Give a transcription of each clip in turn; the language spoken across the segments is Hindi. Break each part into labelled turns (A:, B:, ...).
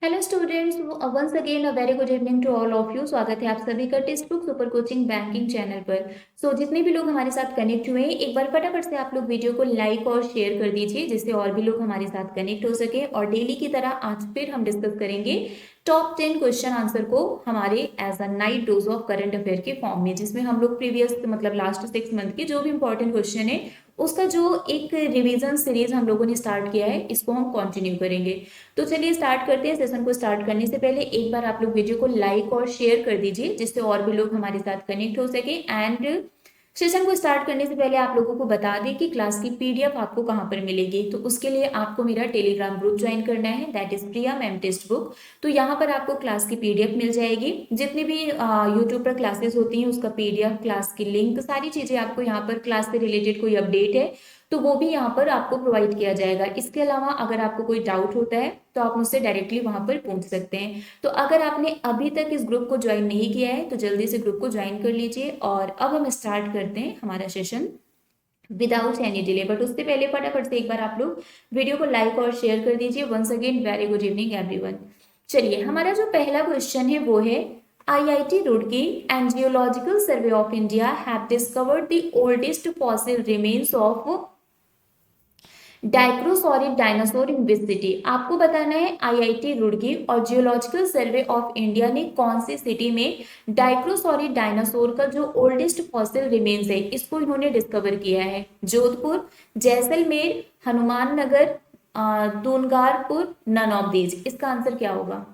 A: Hello students, once again a very good evening to all of you. स्वागत है आप सभी का text book super coaching banking channel पर। जितने भी लोग हमारे साथ कनेक्ट हुए हैं, एक बार फटाफट से आप लोग वीडियो को लाइक और शेयर कर दीजिए, जिससे और भी लोग हमारे साथ कनेक्ट हो सके। और डेली की तरह आज फिर हम डिस्कस करेंगे टॉप 10 क्वेश्चन आंसर को हमारे as a night dose of current affair के फॉर्म में, जिसमें हम लोग प्रीवियस मतलब लास्ट 6 मंथ के जो भी इंपॉर्टेंट क्वेश्चन है उसका जो एक रिवीजन सीरीज हम लोगों ने स्टार्ट किया है, इसको हम कंटिन्यू करेंगे। तो चलिए स्टार्ट करते हैं। सेशन को स्टार्ट करने से पहले एक बार आप लोग वीडियो को लाइक और शेयर कर दीजिए, जिससे और भी लोग हमारे साथ कनेक्ट हो सके। एंड सेशन को स्टार्ट करने से पहले आप लोगों को बता दें कि क्लास की पीडीएफ आपको कहाँ पर मिलेगी। तो उसके लिए आपको मेरा टेलीग्राम ग्रुप ज्वाइन करना है, that is Priya ma'am text book. तो यहाँ पर आपको क्लास की पीडीएफ मिल जाएगी। जितनी भी यूट्यूब पर क्लासेस होती हैं उसका पीडीएफ, क्लास की लिंक, सारी चीजें आपको यहाँ पर, क्लास से रिलेटेड कोई अपडेट है तो वो भी यहाँ पर आपको प्रोवाइड किया जाएगा। इसके अलावा अगर आपको कोई डाउट होता है तो आप मुझसे डायरेक्टली वहां पर पूछ सकते हैं। तो अगर आपने अभी तक इस ग्रुप को ज्वाइन नहीं किया है तो जल्दी से ग्रुप को ज्वाइन कर लीजिए। और अब हम स्टार्ट करते हैं हमारा session without any delay. But उससे पहले फटाफट से एक बार आप लोग वीडियो को लाइक और शेयर कर दीजिए। Once again very good evening everyone. चलिए, हमारा जो पहला क्वेश्चन है वो है, IIT Roorkee and Geological Survey of India have discovered the oldest fossil remains of dicraeosaurid dinosaur in which city. आपको बताना है आईआईटी रुड़की और जियोलॉजिकल सर्वे ऑफ इंडिया ने कौन सी सिटी में डाइक्रोसॉरिड डायनासोर का जो ओल्डेस्ट फॉसिल रिमेन्स है इसको इन्होंने डिस्कवर किया है। Jodhpur, Jaisalmer, Hanuman Nagar, दूनगारपुर, none of these. इसका आंसर क्या होगा?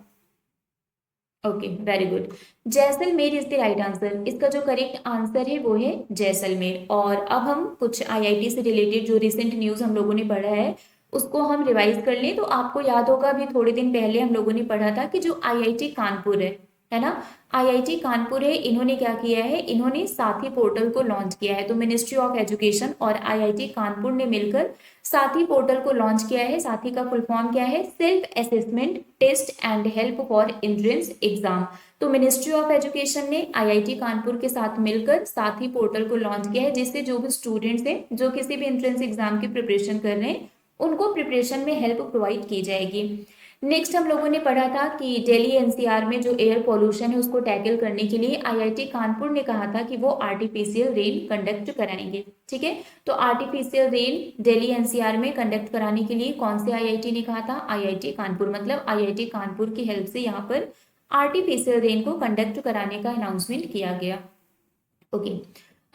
A: Okay, very good. Jaisalmer is the right answer. इसका जो करेक्ट आंसर है वो है जैसलमेर। और अब हम कुछ आईआईटी से रिलेटेड जो रिसेंट न्यूज हम लोगों ने पढ़ा है उसको हम रिवाइज कर लें। तो आपको याद होगा अभी थोड़े दिन पहले हम लोगों ने पढ़ा था कि जो आईआईटी कानपुर है ना, आईआईटी कानपुर है, इन्होंने क्या किया है, इन्होंने साथी पोर्टल को लॉन्च किया है। तो मिनिस्ट्री ऑफ एजुकेशन और आईआईटी कानपुर ने मिलकर साथी पोर्टल को लॉन्च किया है। साथी का फुल फॉर्म क्या है? Self assessment test and help for entrance exam. तो मिनिस्ट्री ऑफ एजुकेशन ने आईआईटी कानपुर के साथ मिलकर साथी पोर्टल को लॉन्च किया है, जिससे जो भी स्टूडेंट्स हैं जो किसी भी एंट्रेंस एग्जाम की प्रिपरेशन कर रहे हैं उनको प्रिपरेशन में हेल्प प्रोवाइड की जाएगी। नेक्स्ट हम लोगों ने पढ़ा था कि दिल्ली एनसीआर में जो एयर पोल्यूशन है उसको टैकल करने के लिए आईआईटी कानपुर ने कहा था कि वो आर्टिफिशियल रेन कंडक्ट कराएंगे। ठीक है, तो आर्टिफिशियल रेन दिल्ली एनसीआर में कंडक्ट कराने के लिए कौन से आईआईटी ने कहा था? आईआईटी कानपुर। मतलब आईआईटी कानपुर की हेल्प से यहाँ पर आर्टिफिशियल रेन को कंडक्ट कराने का अनाउंसमेंट किया गया। ओके,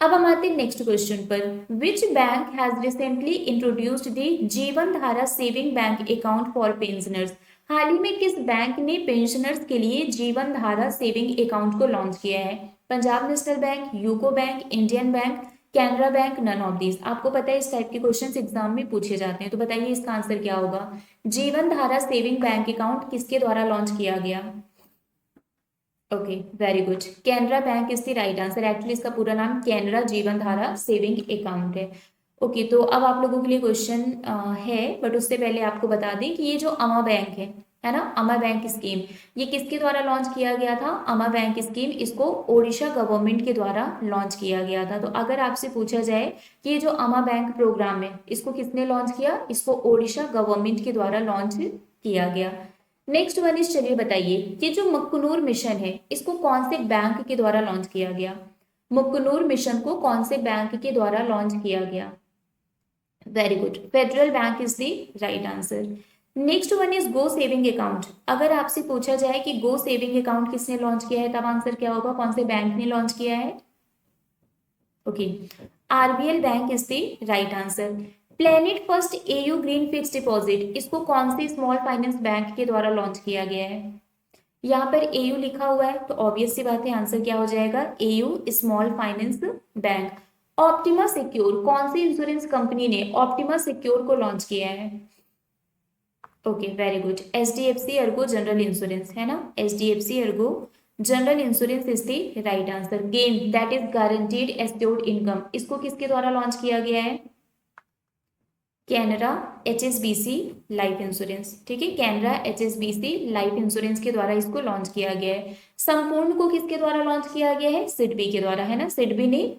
A: अब हम आते हैं नेक्स्ट क्वेश्चन पर। Which bank has recently introduced the Jeevan Dhara saving bank account for pensioners. हाल ही में किस बैंक ने पेंशनर्स के लिए जीवन धारा सेविंग अकाउंट को लॉन्च किया है? Punjab national bank, UCO bank, Indian bank, Canara bank, none of these. आपको पता है इस टाइप के क्वेश्चंस एग्जाम में पूछे जाते हैं, तो बताइए इसका आंसर क्या होगा? जीवन धारा सेविंग बैंक अकाउंट किसके द्वारा लॉन्च किया गया? Okay, very good. Canara bank is the right answer. Actually इसका पूरा नाम कैनरा जीवन धारा सेविंग अकाउंट है। ओके, तो अब आप लोगों के लिए क्वेश्चन है, बट उससे पहले आपको बता दें कि ये जो अमा बैंक है ना, अमा बैंक स्कीम, ये किसके द्वारा लॉन्च किया गया था? अमा बैंक स्कीम, इसको ओडिशा गवर्नमेंट के द्वारा लॉन्च किया गया था। तो अगर आपसे पूछा जाए कि ये जो अमा बैंक प्रोग्राम है इसको किसने लॉन्च किया, इसको ओडिशा गवर्नमेंट के द्वारा लॉन्च किया गया। नेक्स्ट वन इज, चलिए बताइए, ये जो मुक्कनूर मिशन है इसको कौन से बैंक के द्वारा लॉन्च किया गया? मुक्कनूर मिशन को कौन से बैंक के द्वारा लॉन्च किया गया? Very good, federal bank is the right answer. Next one is go saving account. अगर आपसे पूछा जाए कि गो सेविंग अकाउंट किसने लॉन्च किया है, तब आंसर क्या होगा? कौन से बैंक ने लॉन्च किया है? Okay, RBL bank is the right answer. Planet first AU green fix deposit, इसको कौन से स्मॉल फाइनेंस बैंक के द्वारा लॉन्च किया गया है? यहाँ पर एयू लिखा हुआ है तो ऑब्वियस सी बात है आंसर क्या हो जाएगा? AU small finance bank. Optima secure, कौन सी इंश्योरेंस कंपनी ने ऑप्टिमा सिक्योर को लॉन्च किया है? Okay, very good. HDFC Ergo general insurance है ना, HDFC Ergo general insurance is the right answer. Gain that is guaranteed assured income, इसको किसके द्वारा लॉन्च किया गया है? Canara HSBC life insurance. ठीक है, कैनरा एचएसबीसी लाइफ इंश्योरेंस के द्वारा इसको लॉन्च किया गया है। संपूर्ण को किसके द्वारा लॉन्च किया गया है? सिडबी के द्वारा, है ना, सिडबी ने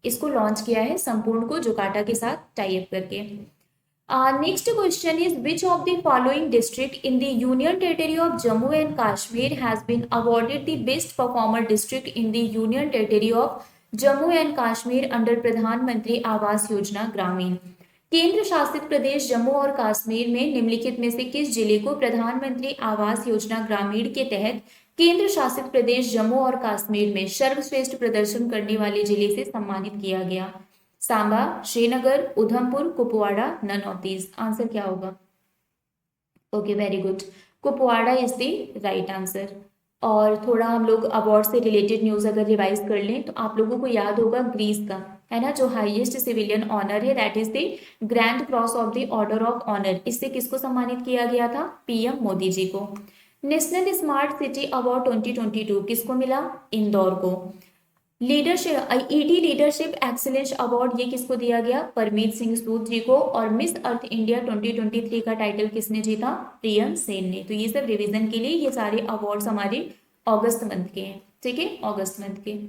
A: इसको लॉन्च किया है संपूर्ण को, जोकाटा के साथ टाई अप करके। Next question is, which of the following district in the Union Territory of Jammu and Kashmir has been awarded the best performer district in the Union Territory of Jammu and Kashmir under प्रधानमंत्री आवास योजना ग्रामीण? केंद्र शासित प्रदेश जम्मू और कश्मीर में निम्नलिखित में से किस जिले को प्रधानमंत्री आवास योजना ग्रामीण के तहत केंद्र शासित प्रदेश जम्मू और कश्मीर में सर्वश्रेष्ठ प्रदर्शन करने वाले जिले से सम्मानित किया गया? Samba, Srinagar, Udhampur, Kupwara, none of these. Answer क्या होगा? Okay, very good, Kupwara is the right answer. और थोड़ा हम लोग अवार्ड से रिलेटेड न्यूज अगर रिवाइज कर लें तो आप लोगों को याद होगा ग्रीस का, है ना, जो हाईएस्ट सिविलियन ऑनर है that is the grand cross of the order of honour. इससे किसको सम्मानित किया गया था? पीएम मोदी जी को। नेशनल स्मार्ट सिटी अवार्ड 2022 किसको मिला? इंदौर को। Leadership ED leadership excellence award ये किसको दिया गया? परमीत सिंह सूद जी को। और मिस अर्थ इंडिया 2023 का टाइटल किसने जीता? प्रियम सेन ने। तो ये सब रिवीजन के लिए, ये सारे अवार्ड्स हमारे अगस्त मंथ के हैं, ठीक है, अगस्त मंथ के।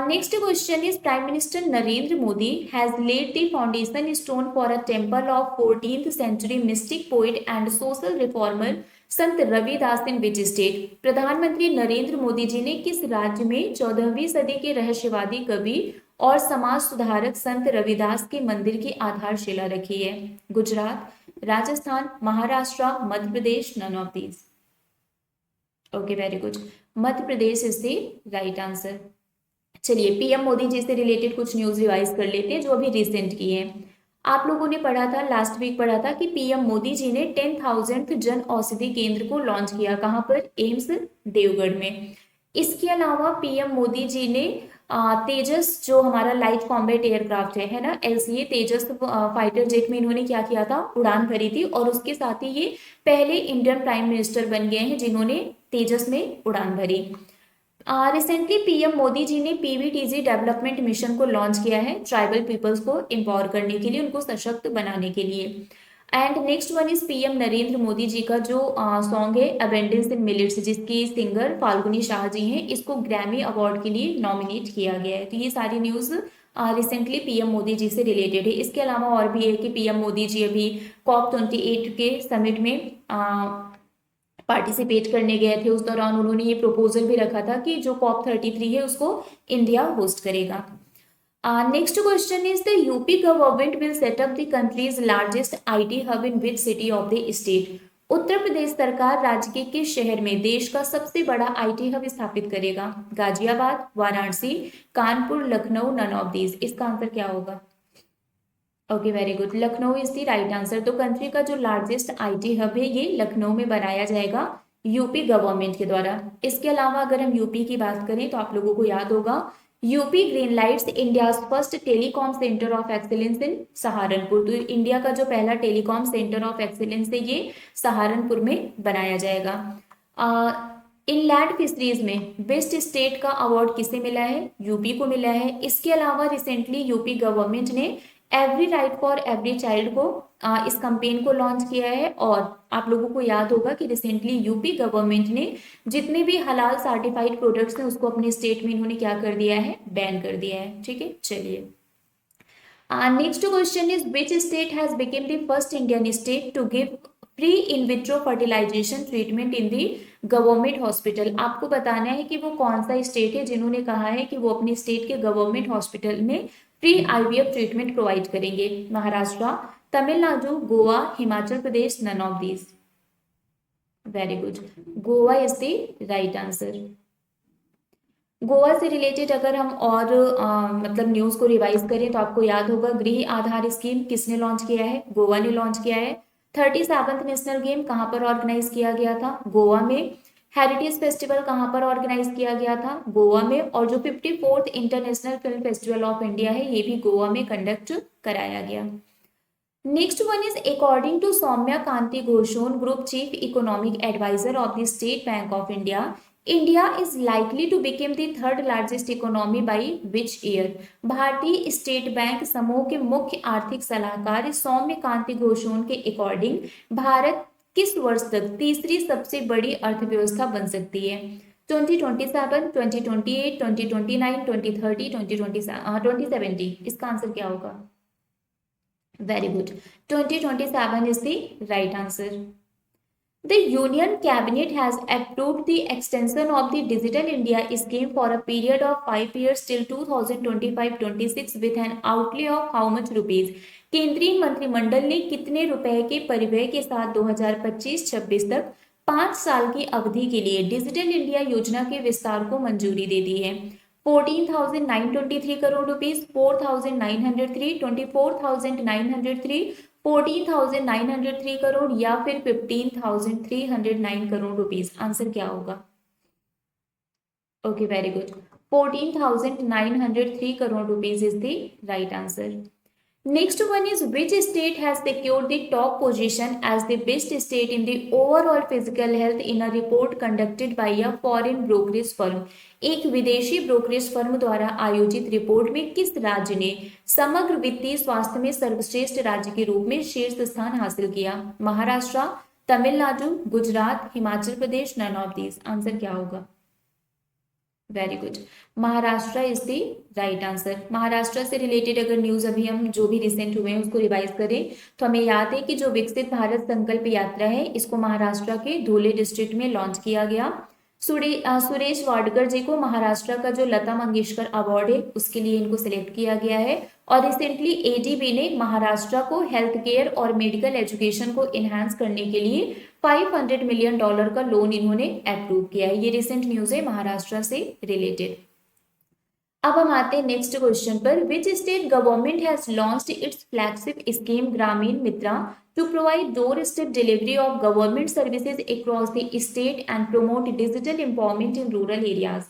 A: Next question is, prime minister Narendra Modi has laid the foundation stone for a temple of 14th century mystic poet and social reformer Sant Ravidas in which state? प्रधानमंत्री नरेंद्र मोदी जी ने किस राज्य में 14वीं सदी के रहस्यवादी कवि और समाज सुधारक संत रविदास के मंदिर की आधारशिला रखी है? Gujarat, Rajasthan, Maharashtra, Madhya Pradesh, none of these. Okay, very good, Madhya Pradesh is the right answer. चलिए, पीएम मोदी जी से रिलेटेड कुछ न्यूज रिवाइज कर लेते हैं जो अभी रिसेंट की है। आप लोगों ने पढ़ा था, लास्ट वीक पढ़ा था कि पीएम मोदी जी ने 10,000th जन औषधि केंद्र को लॉन्च किया। कहाँ पर? एम्स देवगढ़ में। इसके अलावा पीएम मोदी जी ने तेजस, जो हमारा लाइट कॉम्बैट एयरक्राफ्ट है ना, एलसीए तेजस फाइटर जेट में इन्होंने क्या किया था? उड़ान भरी थी। और उसके साथ ही ये पहले इंडियन प्राइम मिनिस्टर बन गए हैं जिन्होंने तेजस में उड़ान भरी। रिसेंटली पीएम मोदी जी ने पीवीटीजी डेवलपमेंट मिशन को लॉन्च किया है, ट्राइबल पीपल्स को एम्पावर करने के लिए, उनको सशक्त बनाने के लिए। And next one is PM Narendra Modi ji का जो सॉन्ग है अबेंडेंस इन मिलेट्स, जिसकी सिंगर फाल्गुनी शाह जी हैं, इसको ग्रैमी अवार्ड के लिए नॉमिनेट किया गया है। तो ये सारी news recently PM Modi ji से रिलेटेड है। इसके अलावा और भी है कि पीएम मोदी जी अभी COP28 के समिट में पार्टिसिपेट करने गए थे। उस दौरान उन्होंने ये प्रपोजल भी रखा था कि जो COP33 है उसको इंडिया होस्ट करेगा। Next question is, the UP government will set up the country's largest IT hub in which city of the state? Uttar Pradesh सरकार राज्य के किस शहर में देश का सबसे बड़ा आईटी हब स्थापित करेगा? Ghaziabad, Varanasi, Kanpur, Lucknow, none of these. इसका आंसर क्या होगा? Okay, very good, Lucknow is the right answer. तो कंट्री का जो लार्जेस्ट आईटी हब है ये लखनऊ में बनाया जाएगा यूपी गवर्नमेंट के द्वारा। इसके अलावा अगर हम यूपी की बात करें तो आप लोगों को याद होगा UP green lights India first telecom centre of excellence in Saharanpur. तो इंडिया का जो पहला टेलीकॉम सेंटर ऑफ एक्सीलेंस है ये सहारनपुर में बनाया जाएगा। इनलैंड फिशरीज में बेस्ट स्टेट का अवार्ड किसे मिला है? यूपी को मिला है। इसके अलावा रिसेंटली यूपी गवर्नमेंट ने every right for every child को इस कैंपेन को लॉन्च किया है। और आप लोगों को याद होगा कि रिसेंटली यूपी गवर्नमेंट ने जितने भी हलाल सर्टिफाइड प्रोडक्ट्स हैं उसको अपने स्टेट में इन्होंने क्या कर दिया है? बैन कर दिया है, ठीक है। चलिए, next question is, which state has become the first Indian state to give free in vitro fertilisation treatment in the government hospital? आपको बताना है कि वो कौन सा स्टेट है जिन्होंने कहा है कि वो अपने स्टेट के गवर्नमेंट हॉस्पिटल में फ्री आईवीएफ ट्रीटमेंट प्रोवाइड करेंगे। Maharashtra, Tamil Nadu, Goa, Himachal Pradesh, none of these. Very good, Goa is the right answer. Goa से रिलेटेड अगर हम और मतलब न्यूज को रिवाइज करें तो आपको याद होगा गृह आधार स्कीम किसने लॉन्च किया है? गोवा ने लॉन्च किया है। 37th नेशनल गेम कहाँ पर ऑर्गेनाइज किया गया था? गोवा में। हेरिटेज फेस्टिवल कहाँ पर ऑर्गेनाइज किया गया था? गोवा में। और जो 54th international film festival of India है ये भी गोवा में कंडक्ट कराया गया। Next one is, according to Soumya Kanti घोषोन, group chief economic adviser of the State Bank of India, India is likely to become the third largest economy by which year? भारतीय स्टेट बैंक समूह के मुख्य आर्थिक सलाहकार सौम्य कांति घोषोन के अकॉर्डिंग भारत किस वर्ष तक तीसरी सबसे बड़ी अर्थव्यवस्था बन सकती है? 2027, 2028, 2029, 2030, 2070। इसका आंसर क्या होगा? Very good. 2027 is the right answer. The Union Cabinet has approved the extension of the Digital India scheme for a period of 5 years till 2025-26 with an outlay of how much rupees? केंद्रीय मंत्रिमंडल ने कितने रुपए के परिव्यय के साथ 2025-26 तक 5 साल की अवधि के लिए डिजिटल इंडिया योजना के विस्तार को मंजूरी दे दी है? 14,923 करोड़ रुपीस, 4,903, 24,903, 14,903 करोड़ या फिर 15,309 करोड़ रुपीस। आंसर क्या होगा? Okay, very good. 14,903 crore rupees is the right answer. Next one is, which state has secured the top position as the best state in the overall physical health in a report conducted by a foreign brokerage firm? एक विदेशी ब्रोकरेज फर्म द्वारा आयोजित रिपोर्ट में किस राज्य ने समग्र वित्तीय स्वास्थ्य में सर्वश्रेष्ठ राज्य के रूप में शीर्ष स्थान हासिल किया? Maharashtra, Tamil Nadu, Gujarat, Himachal Pradesh, none of these. Answer क्या होगा? Very good, Maharashtra is the right answer. Maharashtra से रिलेटेड अगर न्यूज अभी हम जो भी रिसेंट हुए हैं उसको रिवाइज करें तो हमें याद है कि जो विकसित भारत संकल्प यात्रा है इसको महाराष्ट्र के धुले डिस्ट्रिक्ट में लॉन्च किया गया। सुरेश वाडकर जी को महाराष्ट्र का जो लता मंगेशकर अवार्ड है उसके लिए इनको सिलेक्ट किया गया है। और रिसेंटली एडीबी ने महाराष्ट्र को हेल्थ केयर और मेडिकल एजुकेशन को इनहांस करने के लिए $500 मिलियन का लोन इन्होंने अप्रूव किया है। ये रिसेंट न्यूज है महाराष्ट्र से रिलेटेड। अब हम आते हैं नेक्स्ट क्वेश्चन पर। Which state government has launched its flagship scheme Grameen Mitra to provide door step delivery of government services across the state and promote digital empowerment in rural areas?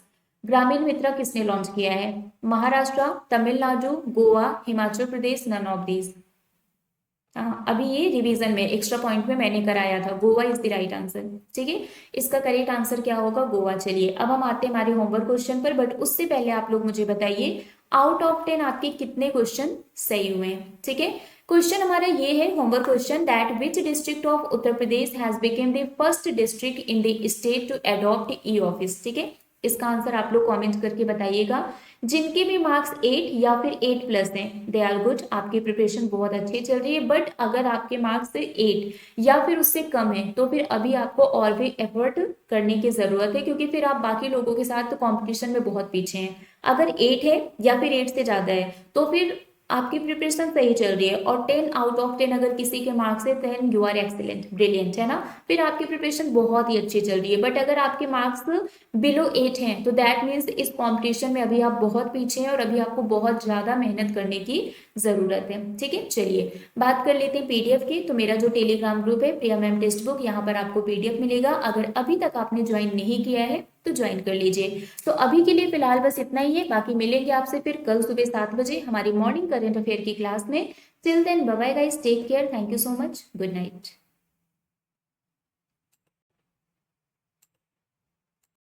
A: Grameen Mitra किसने लॉन्च किया है? Maharashtra, Tamil Nadu, Goa, Himachal Pradesh, none of these. अभी ये रिवीजन में एक्स्ट्रा पॉइंट में मैंने कराया था। Goa is the right answer. ठीक है, इसका करेक्ट आंसर क्या होगा? गोवा। चलिए अब हम आते हैं हमारे होमवर्क क्वेश्चन पर, बट उससे पहले आप लोग मुझे बताइए आउट ऑफ 10 आपके कितने क्वेश्चन सही हुए हैं? ठीक है, क्वेश्चन हमारा ये है homework question, that which district of Uttar Pradesh has become the first district in the state to adopt e office? ठीक है, इसका आंसर आप लोग कमेंट करके बताइएगा। जिनके भी मार्क्स 8 या फिर 8+ हैं, दे आर गुड, आपकी प्रिपरेशन बहुत अच्छी चल रही है। बट अगर आपके मार्क्स 8 या फिर उससे कम है तो फिर अभी आपको और भी एफर्ट करने की जरूरत है, क्योंकि फिर आप बाकी लोगों के साथ तो कॉम्पिटिशन में बहुत पीछे हैं। अगर 8 है या फिर 8 से ज्यादा है तो फिर आपकी प्रिपरेशन सही चल रही है। और 10 आउट ऑफ 10 अगर किसी के मार्क्स है then you are excellent, brilliant, है ना, फिर आपकी प्रिपरेशन बहुत ही अच्छी चल रही है। बट अगर आपके मार्क्स बिलो 8 हैं तो दैट मीन्स इस कॉम्पिटिशन में अभी आप बहुत पीछे हैं और अभी आपको बहुत ज्यादा मेहनत करने की जरूरत है। ठीक है, चलिए बात कर लेते हैं पीडीएफ की। तो मेरा जो टेलीग्राम ग्रुप है प्रिया मैम टेक्स्ट बुक, यहाँ पर आपको पीडीएफ मिलेगा। अगर अभी तक आपने ज्वाइन नहीं किया है तो ज्वाइन कर लीजिए। तो अभी के लिए फिलहाल बस इतना ही है, बाकी मिलेंगे आपसे फिर कल सुबह 7 बजे हमारी मॉर्निंग करंट अफेयर की क्लास में। Till then bye bye guys, take care, thank you so much, good night.